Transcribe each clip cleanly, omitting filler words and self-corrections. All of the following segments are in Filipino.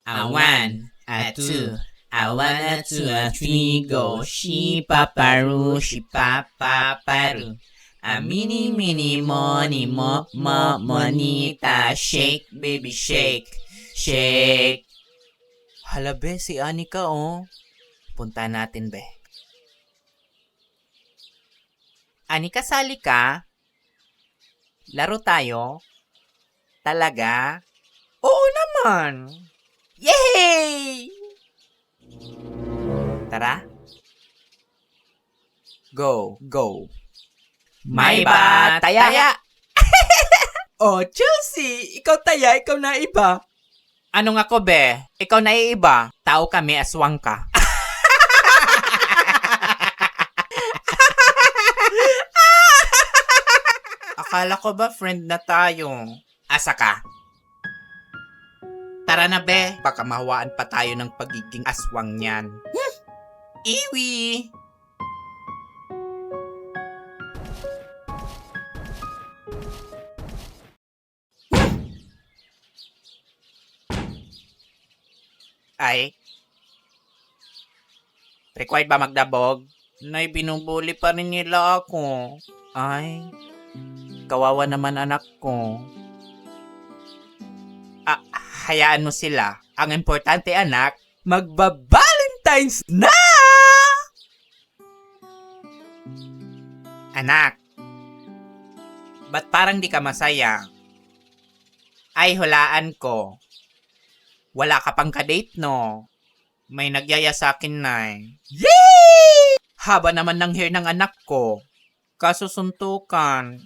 A one, a two, a one, a two, a three, go. She paparu, she papaparu. A mini, mini, money, monita. Shake, baby, shake, shake. Hala, be, si Anika, oh. Punta natin, be. Anika, sali ka? Laro tayo? Talaga? Oo naman! Yay! Tara. Go, go. May bataya! Oh, Chelsea! Ikaw taya, ikaw na iba. Ano nga ko, be? Ikaw na iiba. Tao kami, aswang ka. Akala ko ba friend na tayo? Asa ka? Tara na, be. Baka mahawaan pa tayo ng pagiging aswang niyan. Iwi! Ay? Required ba magdabog? Nay, binubuli pa rin nila ako. Ay, kawawa naman anak ko. Hayaan mo sila. Ang importante, anak, Magba-Valentine's na! anak. Ba't parang di ka masaya? Ay, hulaan ko. Wala ka pang kadate, no? May nagyaya sa akin, nay. Yay! Haba naman ng hair ng anak ko. Kaso suntukan.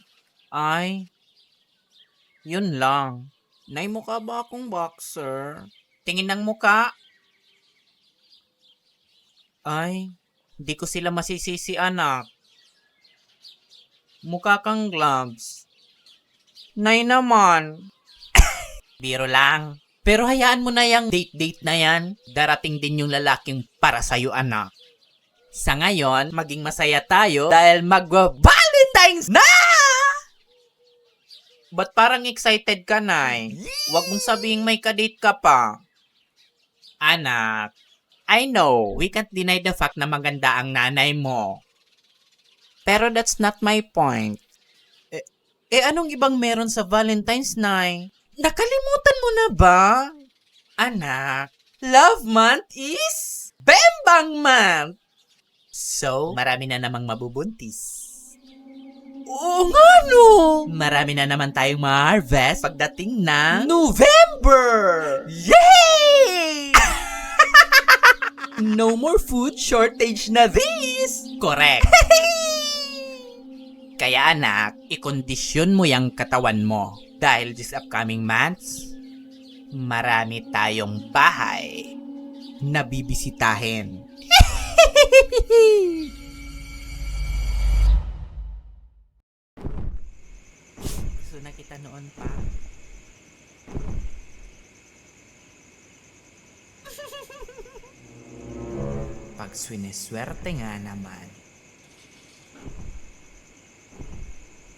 Ay, yun lang. Nay, mukha ba akong boxer? Tingin ng muka. Ay, di ko sila masisisi, anak. Mukha kang gloves. Nay naman. Biro lang. Pero hayaan mo na yung date-date na yan. Darating din yung lalaking para sa'yo, anak. Sa ngayon, maging masaya tayo dahil magwa-Valentine's na! Ba't parang excited ka, Nay? Huwag mong sabihing may kadate ka pa. Anak, I know, we can't deny the fact na maganda ang nanay mo. Pero that's not my point. Anong ibang meron sa Valentine's, Nay? Nakalimutan mo na ba? Anak, love month is Bembang month! So, marami na namang mabubuntis. Oo nga no! Marami na naman tayong ma-harvest pagdating ng November! Yay! No more food shortage na this! Correct. Kaya anak, ikondisyon mo yung katawan mo. Dahil this upcoming months, marami tayong bahay na bibisitahin. Gusto na kita noon pa. Pag swineswerte nga naman,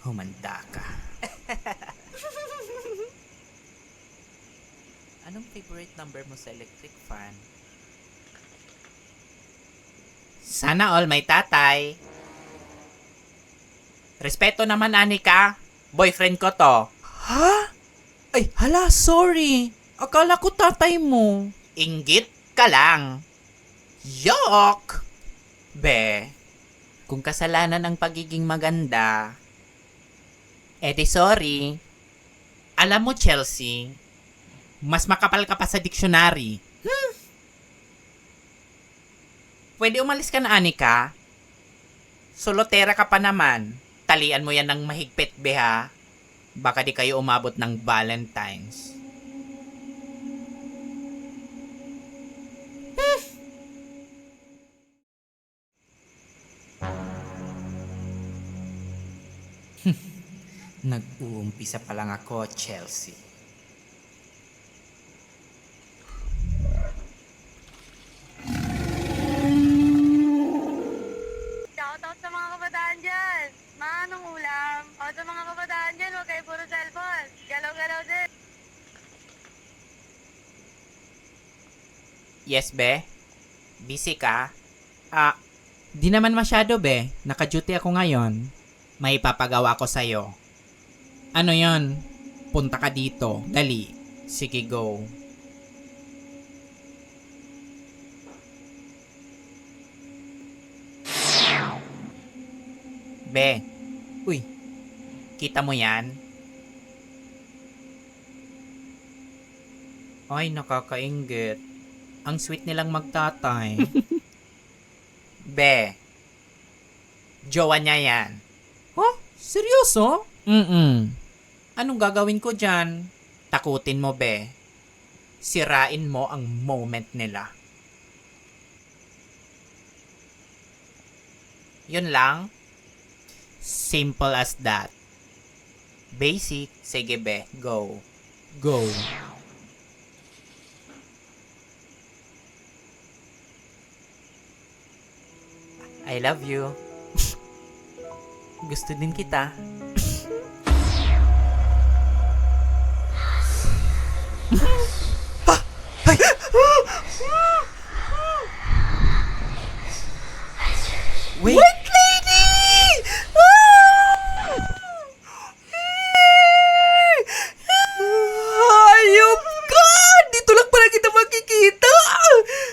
humanda ka. Anong favorite number mo sa electric fan? Sana all may tatay. Respeto naman, Anika. Boyfriend ko to. Ha? Ay, hala, sorry. Akala ko tatay mo. Inggit ka lang. Yok! Be, kung kasalanan ang pagiging maganda, di sorry. Alam mo, Chelsea, mas makapal ka pa sa dictionary. Pwede umalis ka na, Anika. Solotera ka pa naman. Talian mo yan ng mahigpit, be, ha? Baka di kayo umabot ng Valentine's. Nag-uumpisa pa lang ako, Chelsea. Shoutout sa mga kabataan dyan. Mga anong ulam? O sa mga kabataan dyan, huwag kayo puro cellphone. Galaw-galaw din. Yes, be? Busy ka? Di naman masyado, be. Naka-duty ako ngayon. May papagawa ko sa'yo. Ano yon? Punta ka dito. Dali. Sige, go. Be, Uy, kita mo yan? Ay, nakakainggit. Ang sweet nilang magtatay. Be, jowa niya yan. oh, seryoso? Anong gagawin ko dyan? Takutin mo, be. Sirain mo ang moment nila. Yun lang? Simple as that. Basic. Sige, be. Go. Go. I love you. Gusto din kita. Wait! Hayop ka! Dito lang pala kita makikita!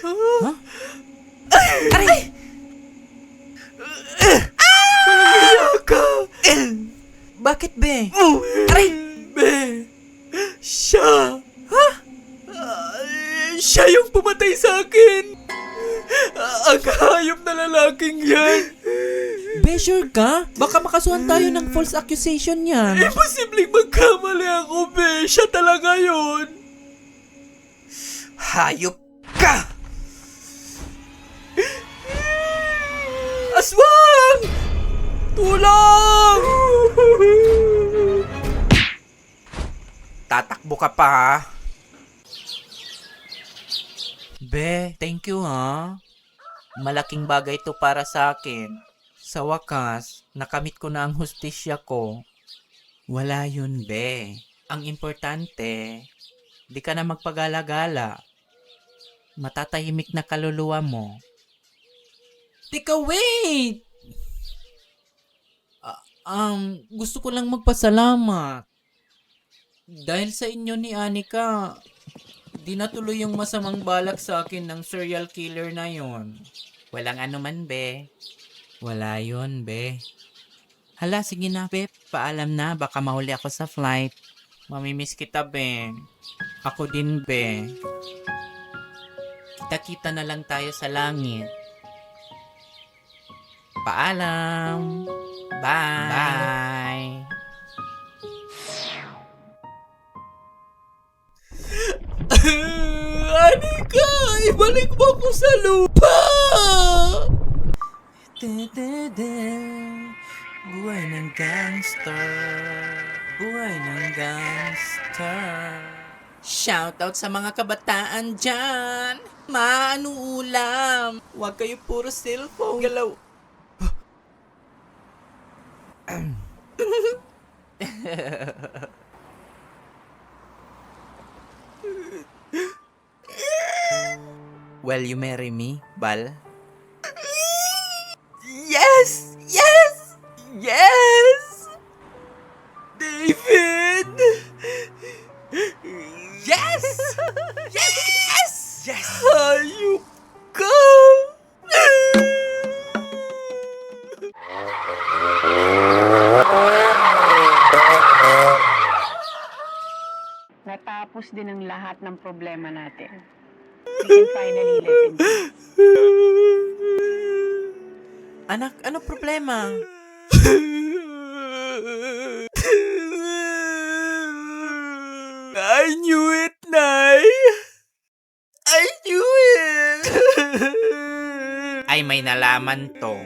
Huh? Aray! ka! Bakit, be? Aray! Be! Siya! Ha? Siya yung pumatay sa akin! Ang hayop na lalaking yan! Be, sure ka? Baka makasuhan tayo ng false accusation yan. Imposibleng magkamali ako, be! Siya talaga yun! Hayop ka! Aswang! Tulong! Tatakbo ka pa, ha? Be, thank you, ha? Malaking bagay to para sa akin. Sa wakas, nakamit ko na ang hustisya ko. Wala yun, be. Ang importante, di ka na magpagala-gala. Matatahimik na kaluluwa mo. Teka, wait! Gusto ko lang magpasalamat. Dahil sa inyo ni Anika, di natuloy yung masamang balak sa akin ng serial killer na yon. Walang anuman, be. Wala yun, be. Hala, sige na, be. Paalam na, baka mahuli ako sa flight. Mamimiss kita, be. Ako din, be. Kita-kita na lang tayo sa langit. Paalam. Bye. Bye. Anika, ibalik mo ko sa lupa! Buhay ng gangster. Buhay ng gangster. Shoutout sa mga kabataan dyan. Maano ulam? Huwag kayo puro cellphone. Galaw. Will you marry me, Bal? Yes! Yes! Yes! David! Yes! Yes! Yes! Hayop ka! Natapos din ang lahat ng problema natin. We can finally live in peace. Anak, ano problema? I knew it, Nay! I knew it! Ay, may nalaman to.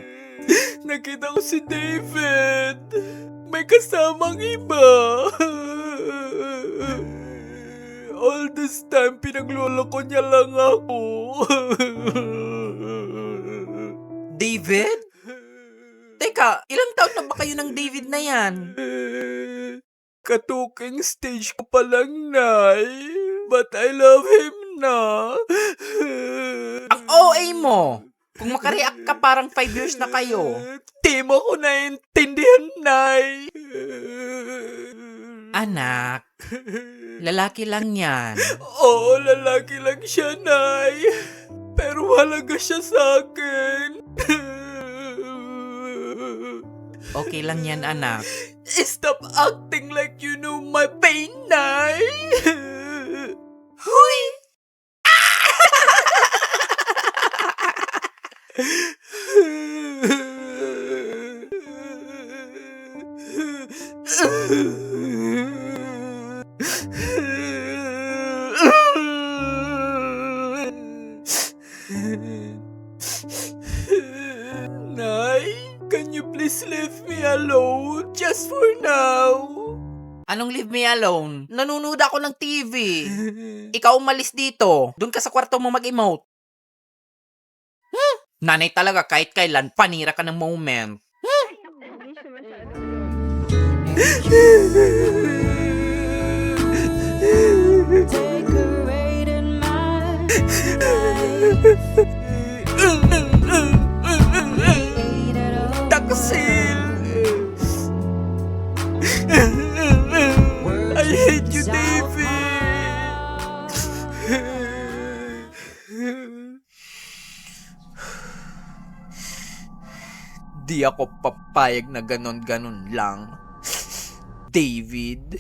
Nakita ko si David. May kasamang iba. All this time, pinagloloko niya lang ako. David? Teka, ilang taon na ba kayo ng David na yan? Katuking stage ko pa lang, Nay. But I love him na. OA mo. Kung makareact ka parang 5 years na kayo. Di mo ko naintindihan, Nay. Anak, lalaki lang yan. Oo, lalaki lang siya, Nay. Pero halaga siya sa akin. Okay lang yan, anak. Stop acting like you know my pain, Nay. Huy! Nay, can you please leave me alone just for now? Anong leave me alone? Nanonood ako ng TV. Ikaw umalis dito. Doon ka sa kwarto mo mag-emote. Nanay talaga kahit kailan panira ka ng moment. Taksil! I hate you, David! Di ako papayag na ganon-ganon lang. David.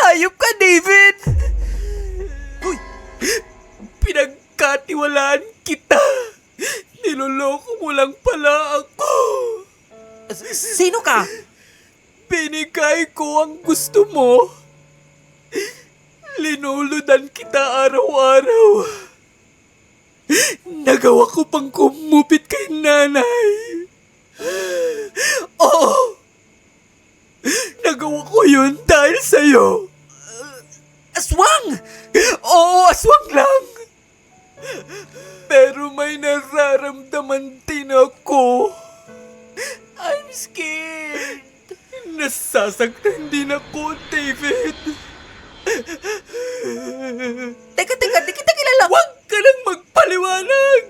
Hayop ka, David! Uy! Pinagkatiwalaan kita! Niloloko mo lang pala ako! Sino ka? Binigay ko ang gusto mo. Linuludan kita araw-araw. Nagawa ko pang kumupit kay nanay. Oo! Nagawa ko yun dahil sa'yo. Aswang! Oo, aswang lang. Pero may nararamdaman din ako. I'm scared. Nasasaktan din ako, David. Teka, di kita kilala. Huwag ka nang magpaliwanag.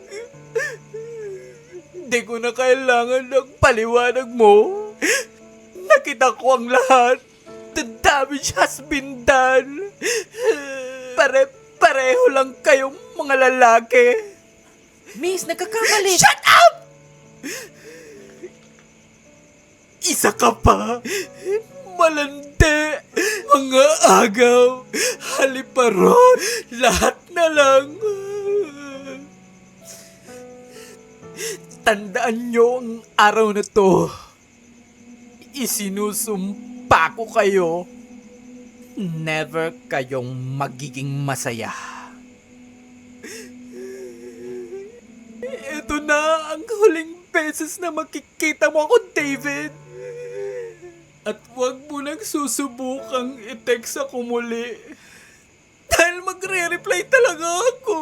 Hindi ko na kailangan ng paliwanag mo. Nakita ko ang lahat. The damage has been done. Pareho lang kayong mga lalaki. Miss, nagkakamali. Shut up! Isa ka pa. Malandi. Mga agaw. Haliparot. Lahat na lang. Tandaan nyo ang araw na to. Isinusumpa ko kayo. Never kayong magiging masaya. Ito na ang huling beses na makikita mo ako, David. At huwag mo nang susubukang i-text ako muli. Dahil magre-reply talaga ako.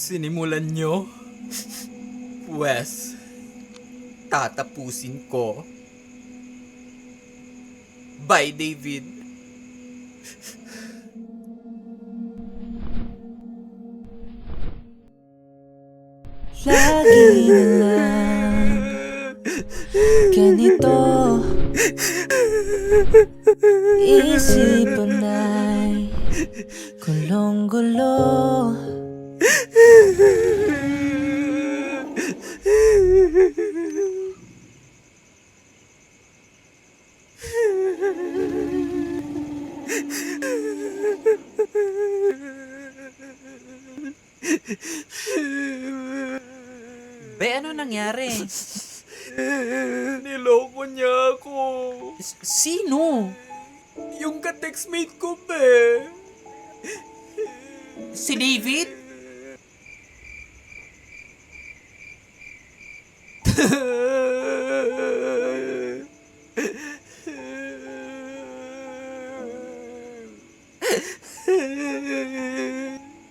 Sinimulan nyo? Wes, tatapusin ko. Bye, David. Lagi na lang ganito, isipan ay gulong-gulo. Be, ano nangyari? Niloko niya ako. Sino? Yung ka-textmate ko, be. Si David?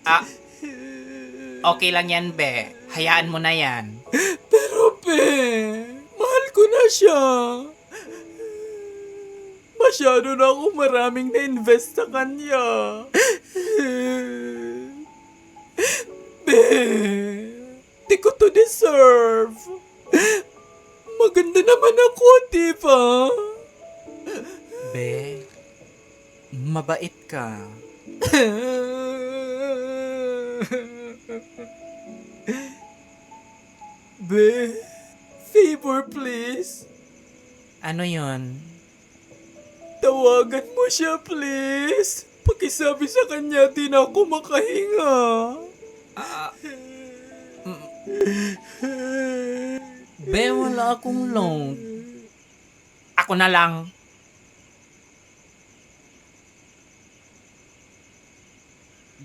Ah, okay lang yan, Be. Hayaan mo na yan. Pero, be, mahal ko na siya. Masyado na ako maraming na-invest sa kanya. Be, di ko to deserve. Maganda naman ako, di ba? Be, mabait ka. Be, favor please. Ano yon? Tawagan mo siya please. Pakisabi sa kanya di na ako makahinga. Be, wala akong loan. Ako na lang.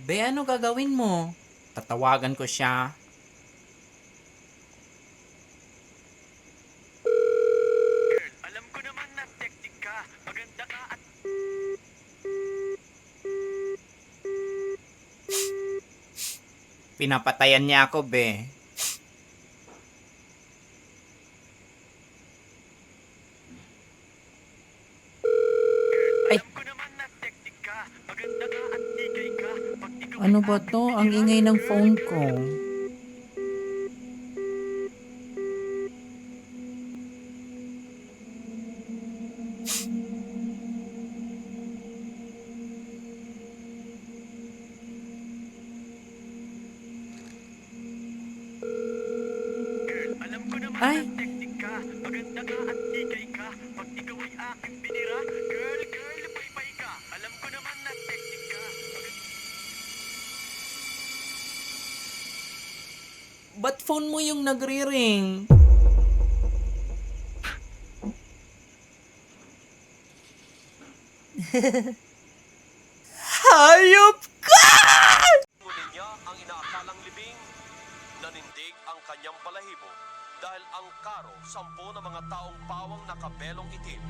Be, ano gagawin mo? Tatawagan ko siya. Alam ko naman na teknik ka. Maganda ka at Pinapatayan niya ako, Be. Ay, alam ko naman na teknik ka. Maganda ka at tigay ka. Pag ikaw ano ba to? Ang ingay ng phone ko. alam ko naman Ay. na teknik ka. Maganda ka at tigay ka. Pag ikaw ay aking binira, girl, paypay ka. Alam ko naman na teknik ka. Ba't phone mo yung nagre-ring? Hayop ka! Ngunit niya ang inaakalang libing, nanindig ang kanyang balahibo dahil ang karo, 10 na mga taong pawang nakabelong itim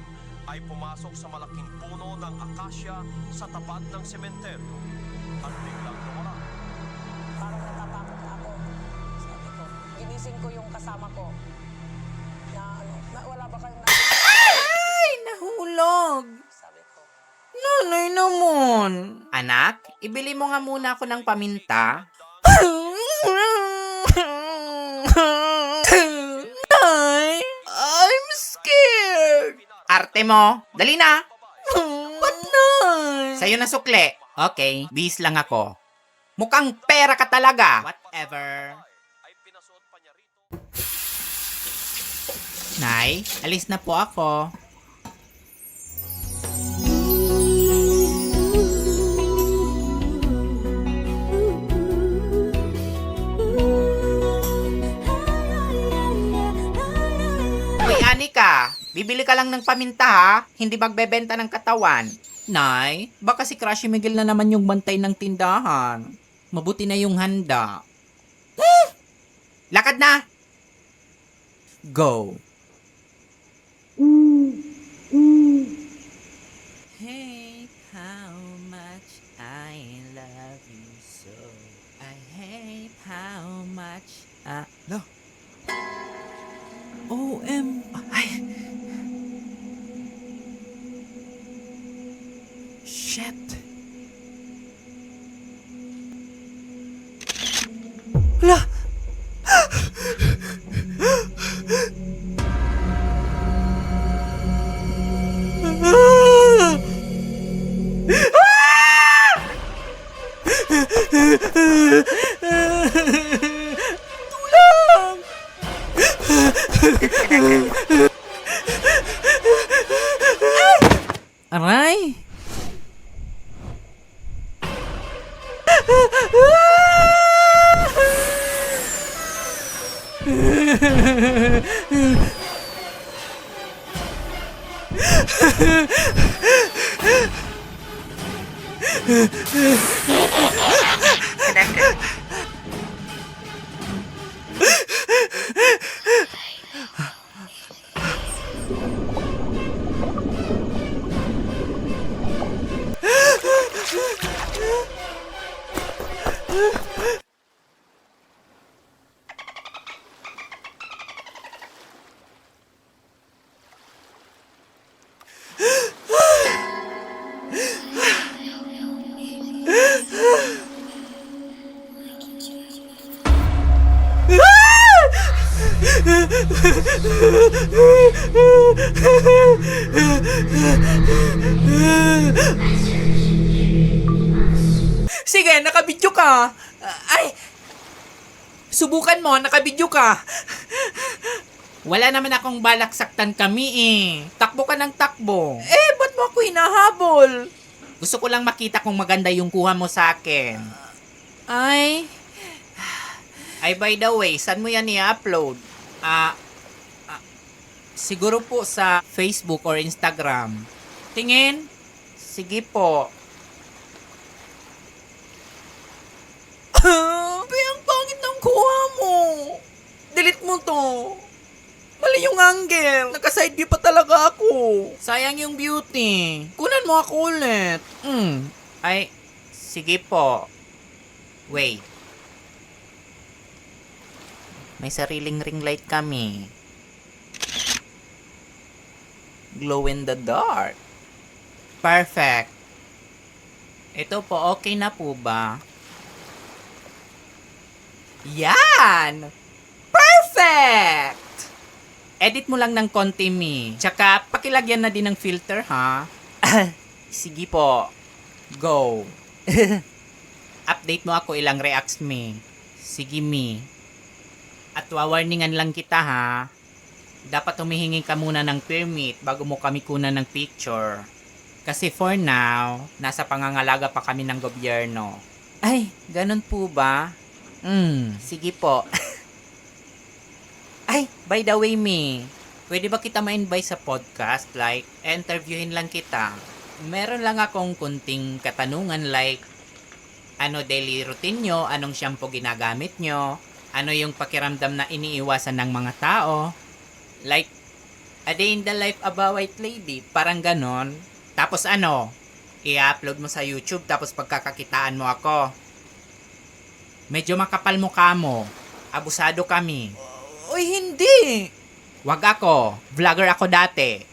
ay pumasok sa malaking puno ng akasya sa tapat ng sementeryo at biglang nawala. Parang natatakot ako. Sabi ko, ginising ko yung kasama ko. Wala ba kayong Ay, nahulog. Sabi ko, Nanay naman. Anak, ibili mo nga muna ako ng paminta. Ay, I'm scared. Arte mo. Dali na. Ba't nay? Sa'yo na sukle. Okay, bis lang ako. Mukhang pera ka talaga. Whatever. Ay pinasuot pa niya rito. Nay, alis na po ako. Uy, Anika, bibili ka lang ng paminta ha, hindi magbebenta ng katawan. Nay, baka si Crushy Miguel na naman yung bantay ng tindahan. Mabuti na yung handa. Lakad na! Go! Hey, how much I love you so. I hate how much No. Ay. Shit. Wala. Tulang! Aray! Sige, nakabidyo ka. Ay! Subukan mo, nakabidyo ka. Wala naman akong balak saktan kami eh. Takbo ka ng takbo. Eh, ba't mo ako hinahabol? Gusto ko lang makita kung maganda yung kuha mo sa akin. Ay, by the way, saan mo yan i-upload? Siguro po sa Facebook or Instagram. Tingin? Sige po. Ang pangit ng kuha mo. Delete mo to. Mali yung angle. Naka-side view pa talaga ako. Sayang yung beauty. Kunan mo ako ulit. Ay, sige po. Wait. May sariling ring light kami. Glow in the dark. Perfect. Ito po, okay na po ba? Yan! Perfect! Edit mo lang ng konti, Mi. Tsaka, pakilagyan na din ng filter, ha? Sige po. Go. Update mo ako ilang reacts, Mi. Sige, Mi. At wawarningan lang kita, ha? Dapat humihingi ka muna ng permit bago mo kami kunan ng picture. Kasi for now, nasa pangangalaga pa kami ng gobyerno. Ay, ganun po ba? Sige po. Ay, by the way, Mi, pwede ba kita ma-invite sa podcast? Like, interviewin lang kita. Meron lang akong kunting katanungan like, ano daily routine nyo? Anong shampoo ginagamit nyo? Ano yung pakiramdam na iniiwasan ng mga tao? Like, a day in the life of a white lady. Parang ganon. Tapos ano? I-upload mo sa YouTube tapos pagkakakitaan mo ako. Medyo makapal mukha mo. Abusado kami. Uy, hindi. Wag ako. Vlogger ako dati.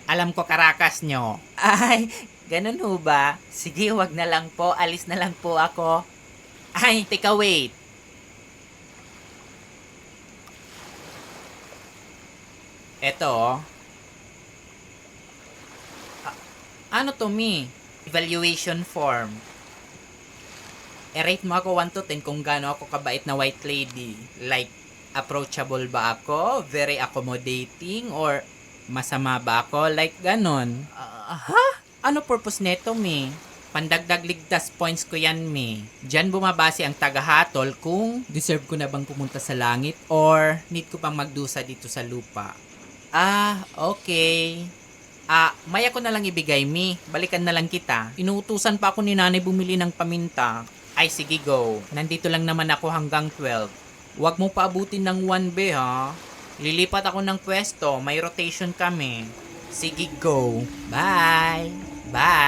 Alam ko karakas nyo. Ay, ganun ho ba? Sige, wag na lang po. Alis na lang po ako. Ay, teka, wait. Eto. Ano to, Mi? Evaluation form. I-rate mo ako 1 to 10 kung gaano ako kabait na white lady. Like, approachable ba ako? Very accommodating? Or masama ba ako? Like, ganon. Ano purpose neto, Mi? Pandagdag ligtas points ko yan, Mi. Diyan bumabase ang tagahatol kung deserve ko na bang pumunta sa langit or need ko pang magdusa dito sa lupa. Okay. May ako na lang ibigay, Mi. Balikan na lang kita. Inuutusan pa ako ni nanay bumili ng paminta. Ay, sige, go. Nandito lang naman ako hanggang 12. Huwag mo paabutin ng 1B, ha? Lilipat ako ng pwesto. May rotation kami. Sige, go. Bye. Bye.